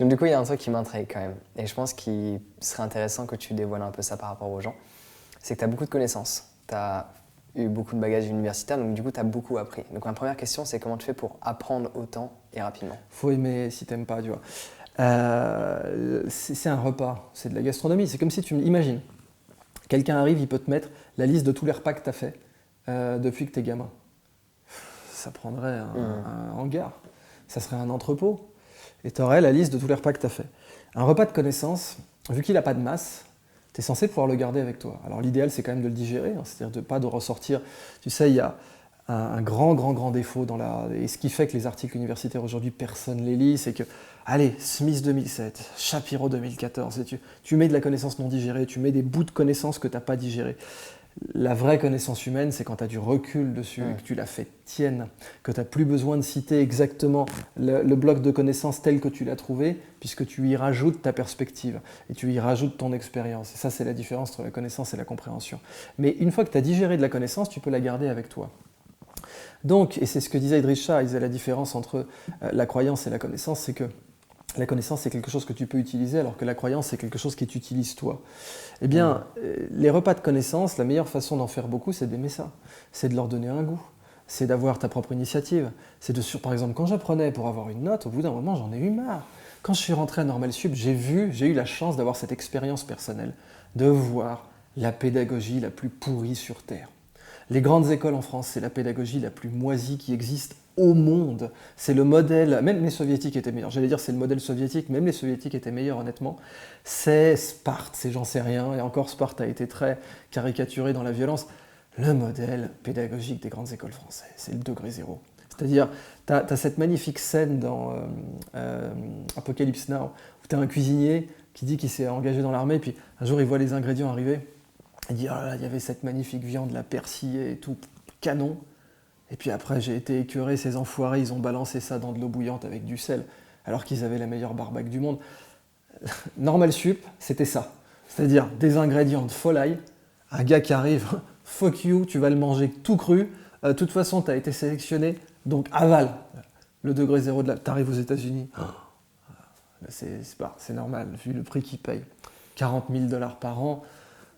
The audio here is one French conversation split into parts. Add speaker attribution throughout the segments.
Speaker 1: Donc du coup, il y a un truc qui m'intrigue quand même. Et je pense qu'il serait intéressant que tu dévoiles un peu ça par rapport aux gens. C'est que tu as beaucoup de connaissances. Tu as eu beaucoup de bagages universitaires, donc du coup, tu as beaucoup appris. Donc ma première question, c'est comment tu fais pour apprendre autant et rapidement?
Speaker 2: Faut aimer si t'aimes pas, tu vois. C'est un repas, c'est de la gastronomie. C'est comme si tu imagines, quelqu'un arrive, il peut te mettre la liste de tous les repas que tu as fait depuis que tu es gamin. Ça prendrait un hangar, ça serait un entrepôt. Et tu aurais la liste de tous les repas que tu as fait. Un repas de connaissances, vu qu'il n'a pas de masse, tu es censé pouvoir le garder avec toi. Alors l'idéal, c'est quand même de le digérer, hein, c'est-à-dire de pas de ressortir. Tu sais, il y a un grand défaut et ce qui fait que les articles universitaires aujourd'hui, personne les lit, c'est que, allez, Smith 2007, Shapiro 2014, et tu mets de la connaissance non digérée, tu mets des bouts de connaissances que tu n'as pas digérées. La vraie connaissance humaine, c'est quand tu as du recul dessus, que tu l'as fait tienne, que tu n'as plus besoin de citer exactement le bloc de connaissances tel que tu l'as trouvé, puisque tu y rajoutes ta perspective et tu y rajoutes ton expérience. Et ça, c'est la différence entre la connaissance et la compréhension. Mais une fois que tu as digéré de la connaissance, tu peux la garder avec toi. Donc, et c'est ce que disait Idriss Shah, il disait la différence entre la croyance et la connaissance, c'est que la connaissance, c'est quelque chose que tu peux utiliser, alors que la croyance, c'est quelque chose que tu utilises toi. Eh bien, les repas de connaissances, la meilleure façon d'en faire beaucoup, c'est d'aimer ça. C'est de leur donner un goût. C'est d'avoir ta propre initiative. Par exemple, quand j'apprenais pour avoir une note, au bout d'un moment, j'en ai eu marre. Quand je suis rentré à Normal Sup, j'ai eu la chance d'avoir cette expérience personnelle, de voir la pédagogie la plus pourrie sur Terre. Les grandes écoles en France, c'est la pédagogie la plus moisie qui existe au monde. C'est le modèle, même les soviétiques étaient meilleurs. J'allais dire c'est le modèle soviétique, même les soviétiques étaient meilleurs honnêtement. C'est Sparte, j'en sais rien, et encore Sparte a été très caricaturé dans la violence. Le modèle pédagogique des grandes écoles françaises, c'est le degré zéro. C'est-à-dire, tu as cette magnifique scène dans Apocalypse Now, où tu as un cuisinier qui dit qu'il s'est engagé dans l'armée, puis un jour il voit les ingrédients arriver, il dit « Oh là là, il y avait cette magnifique viande, la persillée et tout, canon ». Et puis après, j'ai été écœuré, ces enfoirés, ils ont balancé ça dans de l'eau bouillante avec du sel, alors qu'ils avaient la meilleure barbaque du monde. Normal Sup, c'était ça. C'est-à-dire des ingrédients de folie, un gars qui arrive, fuck you, tu vas le manger tout cru, de toute façon, tu as été sélectionné, donc avale. Le degré zéro de la... T'arrives aux États-Unis, c'est normal, vu le prix qu'ils payent. 40 000 $ par an,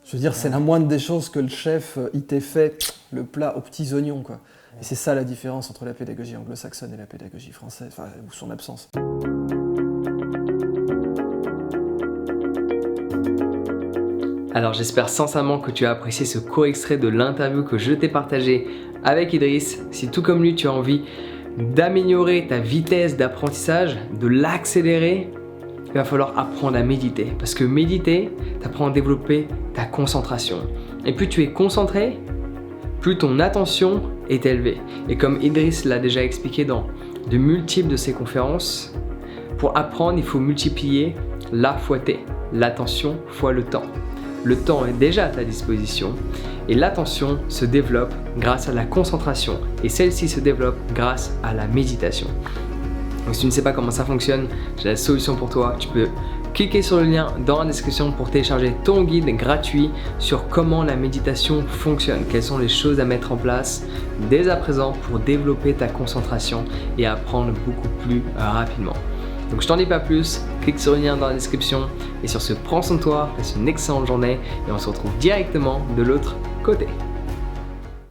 Speaker 2: je veux dire, c'est la moindre des choses que le chef, il t'ait fait le plat aux petits oignons, quoi. Et c'est ça la différence entre la pédagogie anglo-saxonne et la pédagogie française, enfin, ou son absence.
Speaker 3: Alors j'espère sincèrement que tu as apprécié ce court extrait de l'interview que je t'ai partagé avec Idriss. Si tout comme lui tu as envie d'améliorer ta vitesse d'apprentissage, de l'accélérer, il va falloir apprendre à méditer. Parce que méditer t'apprend à développer ta concentration. Et plus tu es concentré, plus ton attention est élevée. Et comme Idriss l'a déjà expliqué dans de multiples de ses conférences, pour apprendre, il faut multiplier l'A fois T, l'attention fois le temps. Le temps est déjà à ta disposition et l'attention se développe grâce à la concentration et celle-ci se développe grâce à la méditation. Donc si tu ne sais pas comment ça fonctionne, j'ai la solution pour toi. Tu peux cliquer sur le lien dans la description pour télécharger ton guide gratuit sur comment la méditation fonctionne, quelles sont les choses à mettre en place dès à présent pour développer ta concentration et apprendre beaucoup plus rapidement. Donc je t'en dis pas plus, clique sur le lien dans la description et sur ce, prends soin de toi, passe une excellente journée et on se retrouve directement de l'autre côté.